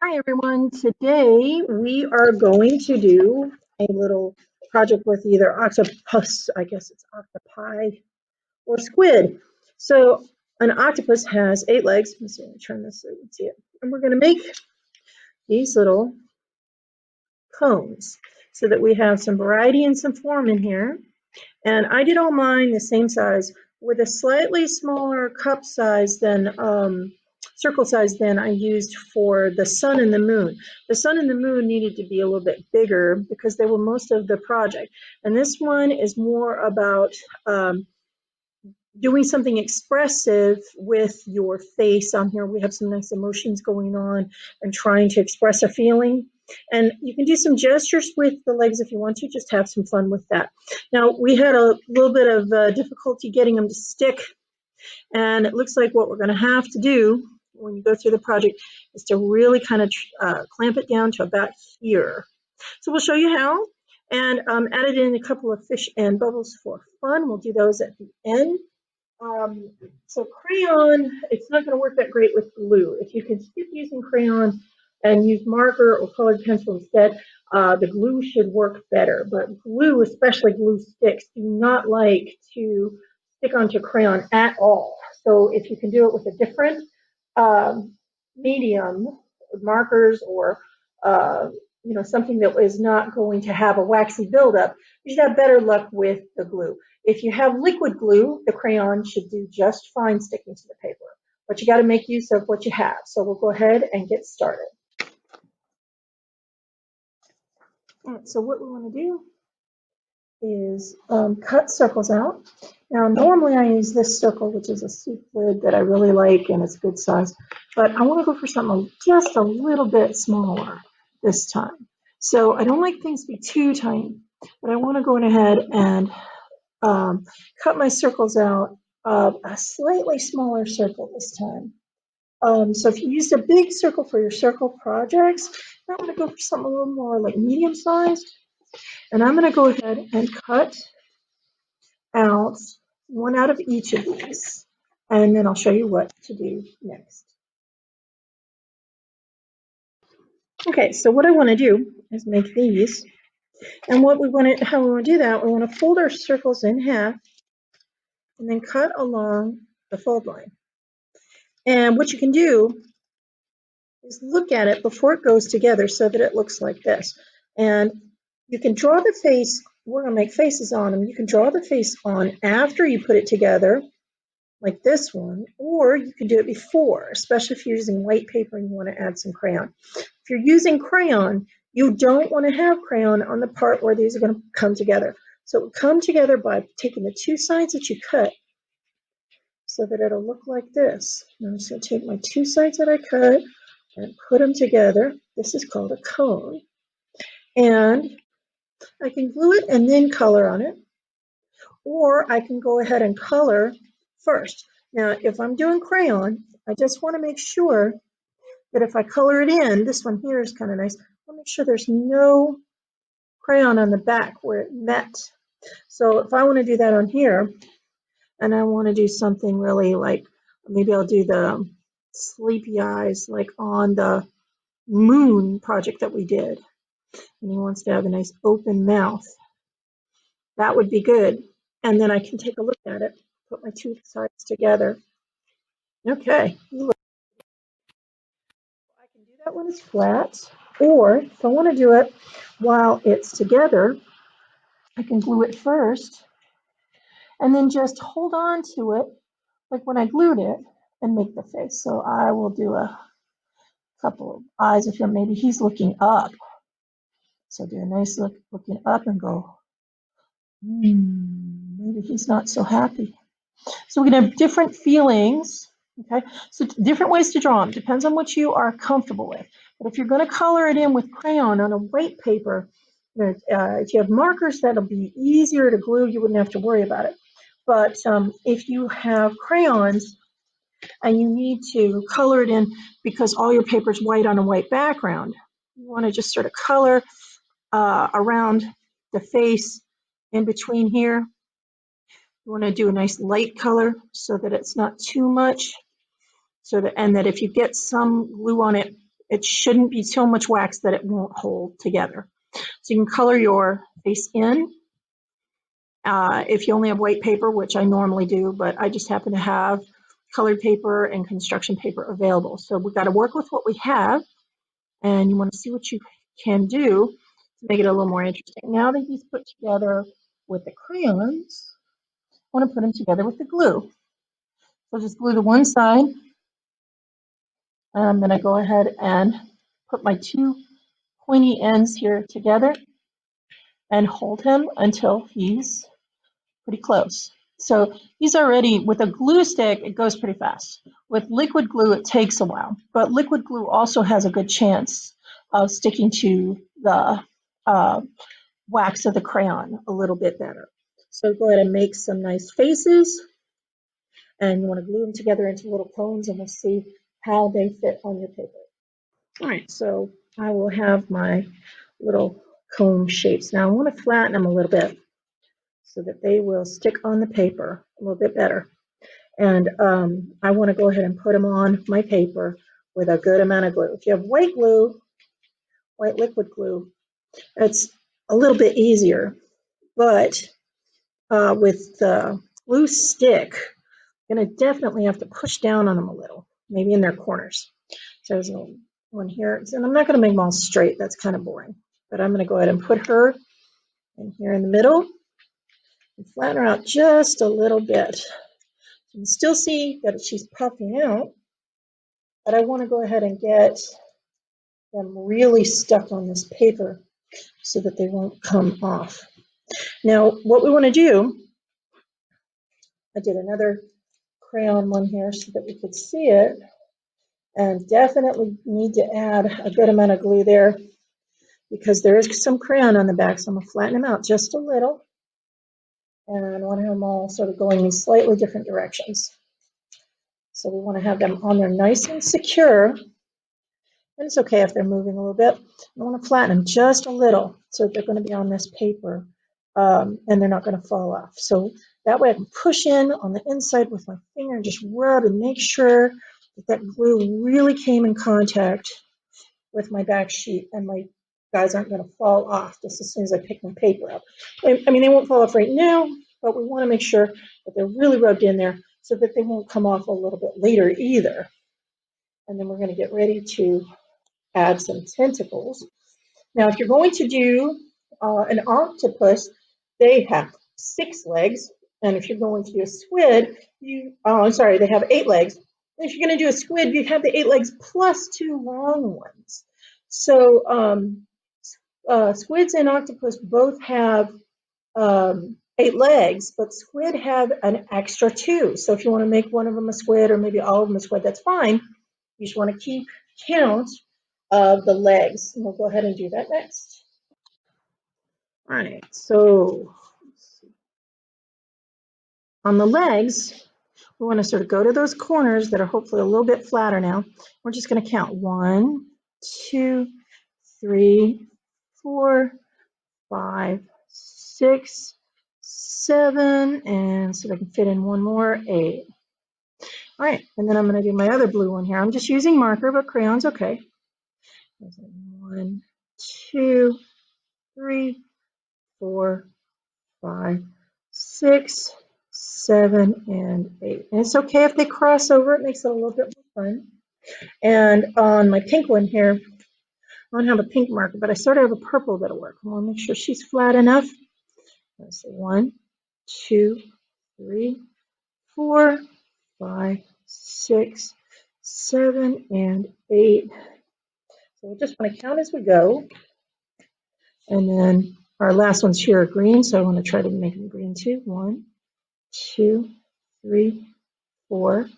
Hi everyone. Today we are going to do a little project with either octopus, I guess it's octopi, or squid. So an octopus has 8 legs. Let me see, let me turn this so you can see it. And we're going to make these little cones so that we have some variety and some form in here. And I did all mine the same size with a slightly smaller cup size than circle size than I used for the sun and the moon. The sun and the moon needed to be a little bit bigger because they were most of the project. And this one is more about doing something expressive with your face on here. We have some nice emotions going on and trying to express a feeling. And you can do some gestures with the legs if you want to, just have some fun with that. Now, we had a little bit of difficulty getting them to stick, and it looks like what we're going to have to do when you go through the project is to really kind of clamp it down to about here. So we'll show you how, and added in a couple of fish and bubbles for fun. We'll do those at the end. So crayon, it's not going to work that great with glue. If you can skip using crayon and use marker or colored pencil instead, the glue should work better. But glue, especially glue sticks, do not like to stick onto crayon at all. So if you can do it with a different medium, markers or something that is not going to have a waxy buildup, you should have better luck with the glue. If you have liquid glue, the crayon should do just fine sticking to the paper, but you got to make use of what you have. So we'll go ahead and get started. All right, so what we want to do is cut circles out. Now, normally I use this circle, which is a soup lid that I really like, and it's a good size, but I want to go for something just a little bit smaller this time. So I don't like things to be too tiny, but I want to go ahead and cut my circles out of a slightly smaller circle this time. So if you used a big circle for your circle projects, I'm going to go for something a little more like medium sized. And I'm going to go ahead and cut out one out of each of these. And then I'll show you what to do next. Okay, so what I want to do is make these. And what we want to, how we want to do that, we want to fold our circles in half and then cut along the fold line. And what you can do is look at it before it goes together so that it looks like this. And you can draw the face, we're going to make faces on them. You can draw the face on after you put it together, like this one, or you can do it before, especially if you're using white paper and you want to add some crayon. If you're using crayon, you don't want to have crayon on the part where these are going to come together. So it will come together by taking the two sides that you cut so that it'll look like this. I'm just going to take my two sides that I cut and put them together. This is called a cone. And I can glue it and then color on it, or I can go ahead and color first. Now, if I'm doing crayon, I just want to make sure that if I color it in, this one here is kind of nice, I'll make sure there's no crayon on the back where it met. So if I want to do that on here, and I want to do something really like, maybe I'll do the sleepy eyes like on the moon project that we did. And he wants to have a nice open mouth. That would be good. And then I can take a look at it, put my two sides together. Okay. I can do that when it's flat, or if I want to do it while it's together, I can glue it first and then just hold on to it like when I glued it and make the face. So I will do a couple of eyes if maybe he's looking up. So do a nice look looking up and go, maybe he's not so happy. So we're going to have different feelings. Okay, so different ways to draw them. Depends on what you are comfortable with. But if you're going to color it in with crayon on a white paper, if you have markers, that'll be easier to glue. You wouldn't have to worry about it. But if you have crayons and you need to color it in because all your paper is white on a white background, you want to just sort of color around the face in between here. You want to do a nice light color so that it's not too much. So that, and that if you get some glue on it it shouldn't be so much wax that it won't hold together. So you can color your face in. If you only have white paper, which I normally do, but I just happen to have colored paper and construction paper available. So we've got to work with what we have, and you want to see what you can do to make it a little more interesting. Now that he's put together with the crayons, I want to put them together with the glue. So just glue to one side, then I go ahead and put my two pointy ends here together and hold him until he's pretty close. So he's already, with a glue stick, it goes pretty fast. With liquid glue, it takes a while, but liquid glue also has a good chance of sticking to the wax of the crayon a little bit better. So go ahead and make some nice faces, and you want to glue them together into little cones, and we'll see how they fit on your paper. All right, so I will have my little cone shapes. Now I want to flatten them a little bit so that they will stick on the paper a little bit better. And I want to go ahead and put them on my paper with a good amount of glue. If you have white glue, white liquid glue, it's a little bit easier. But with the glue stick, you're going to definitely have to push down on them a little, maybe in their corners. So there's one here, and I'm not going to make them all straight. That's kind of boring. But I'm going to go ahead and put her in here in the middle and flatten her out just a little bit. You can still see that she's puffing out, but I want to go ahead and get them really stuck on this paper so that they won't come off. Now, what we want to do, I did another crayon one here so that we could see it, and definitely need to add a good amount of glue there because there is some crayon on the back, so I'm going to flatten them out just a little, and I want them all sort of going in slightly different directions. So we want to have them on there nice and secure, and it's okay if they're moving a little bit. I want to flatten them just a little so that they're going to be on this paper, and they're not going to fall off. So that way I can push in on the inside with my finger and just rub and make sure that that glue really came in contact with my back sheet, and my guys aren't going to fall off just as soon as I pick my paper up. I mean, they won't fall off right now, but we want to make sure that they're really rubbed in there so that they won't come off a little bit later either. And then we're going to get ready to add some tentacles. Now, if you're going to do an octopus, they have 6 legs. And if you're going to do a squid, they have 8 legs. And if you're going to do a squid, you have the 8 legs plus 2 long ones. So squids and octopus both have 8 legs, but squid have an extra 2. So if you want to make one of them a squid or maybe all of them a squid, that's fine. You just want to keep count of the legs. And we'll go ahead and do that next. All right, so on the legs, we want to sort of go to those corners that are hopefully a little bit flatter now. We're just going to count 1, 2, 3, 4, 5, 6, 7, and so I can fit in one more, 8. All right, and then I'm going to do my other blue one here. I'm just using marker, but crayon's okay. 1, 2, 3, 4, 5, 6, 7, and 8. And it's okay if they cross over. It makes it a little bit more fun. And on my pink one here, I don't have a pink marker, but I sort of have a purple that'll work. I want to make sure she's flat enough. Let's say 1, 2, 3, 4, 5, 6, 7, and 8. So we just want to count as we go. And then our last ones here are green, so I want to try to make them green too. 1, 2, 3, 4,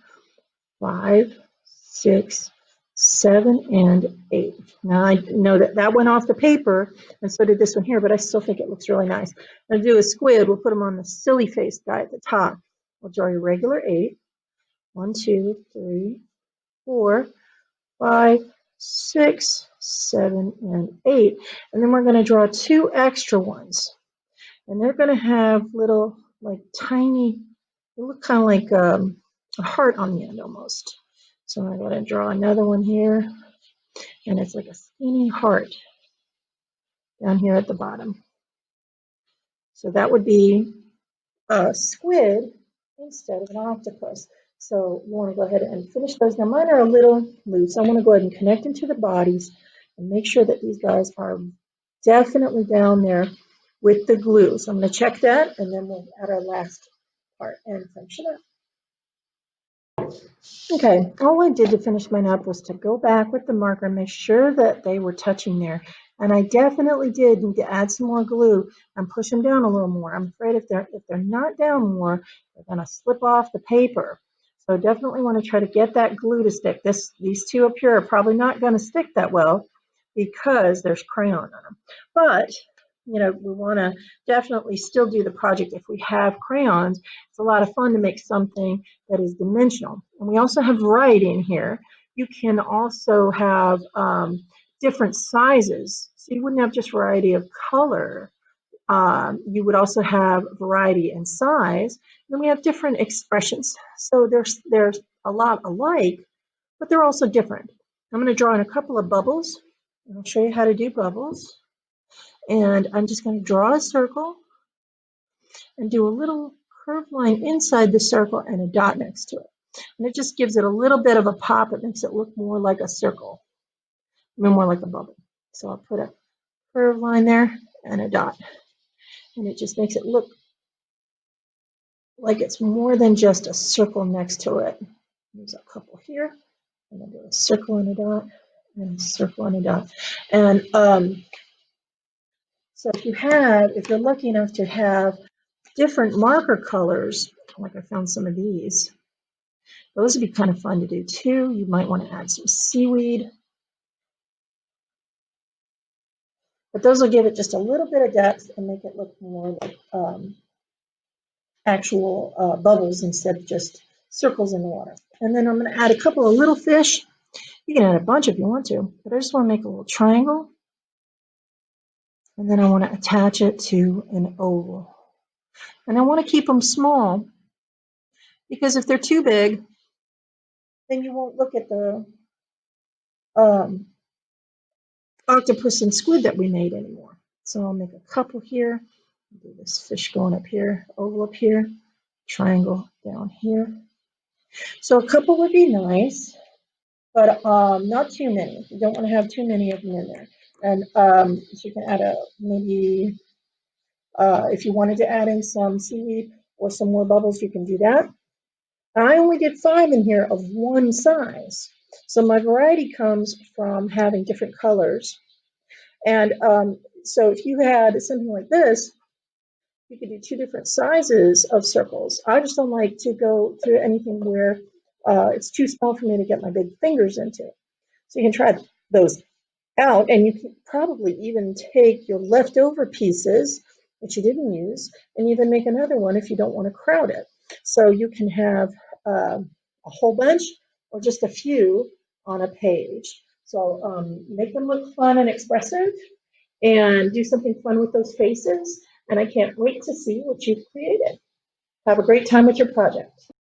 5, 6, 7, and 8. Now I know that that went off the paper, and so did this one here, but I still think it looks really nice. I'm going to do a squid. We'll put them on the silly face guy at the top. We'll draw your regular 8. 1, 2, 3, 4, 5, 6, 7, and 8. And then we're going to draw 2 extra ones. And they're going to have little, like tiny, they look kind of like a heart on the end almost. So I'm going to go ahead and draw another one here. And it's like a skinny heart down here at the bottom. So that would be a squid instead of an octopus. So you want to go ahead and finish those. Now mine are a little loose. I want to go ahead and connect them to the bodies and make sure that these guys are definitely down there with the glue. So I'm going to check that, and then we'll add our last part and finish it up. Okay, all I did to finish mine up was to go back with the marker and make sure that they were touching there. And I definitely did need to add some more glue and push them down a little more. I'm afraid if they're not down more, they're gonna slip off the paper. So definitely want to try to get that glue to stick. These two up here are probably not gonna stick that well because there's crayon on them. But you know, we want to definitely still do the project if we have crayons. It's a lot of fun to make something that is dimensional. And we also have variety in here. You can also have different sizes. So you wouldn't have just variety of color. You would also have variety in size. Then we have different expressions. So there's a lot alike, but they're also different. I'm going to draw in a couple of bubbles. And I'll show you how to do bubbles. And I'm just going to draw a circle and do a little curved line inside the circle and a dot next to it. And it just gives it a little bit of a pop. It makes it look more like a circle, more like a bubble. So I'll put a curved line there and a dot. And it just makes it look like it's more than just a circle next to it. There's a couple here. I'm going to do a circle and a dot and a circle and a dot. And so if you're lucky enough to have different marker colors, like I found some of these, those would be kind of fun to do too. You might want to add some seaweed, but those will give it just a little bit of depth and make it look more like actual bubbles instead of just circles in the water. And then I'm going to add a couple of little fish. You can add a bunch if you want to, but I just want to make a little triangle. And then I want to attach it to an oval. And I want to keep them small because if they're too big, then you won't look at the octopus and squid that we made anymore. So I'll make a couple here. Do this fish going up here, oval up here, triangle down here. So a couple would be nice, but not too many. You don't want to have too many of them in there. And so you can add maybe if you wanted to add in some seaweed or some more bubbles, you can do that. I only did 5 in here of one size. So my variety comes from having different colors. And so if you had something like this, you could do 2 different sizes of circles. I just don't like to go to anything where it's too small for me to get my big fingers into. So you can try those out, and you can probably even take your leftover pieces that you didn't use and even make another one if you don't want to crowd it. So you can have a whole bunch or just a few on a page. So make them look fun and expressive and do something fun with those faces. And I can't wait to see what you've created. Have a great time with your project.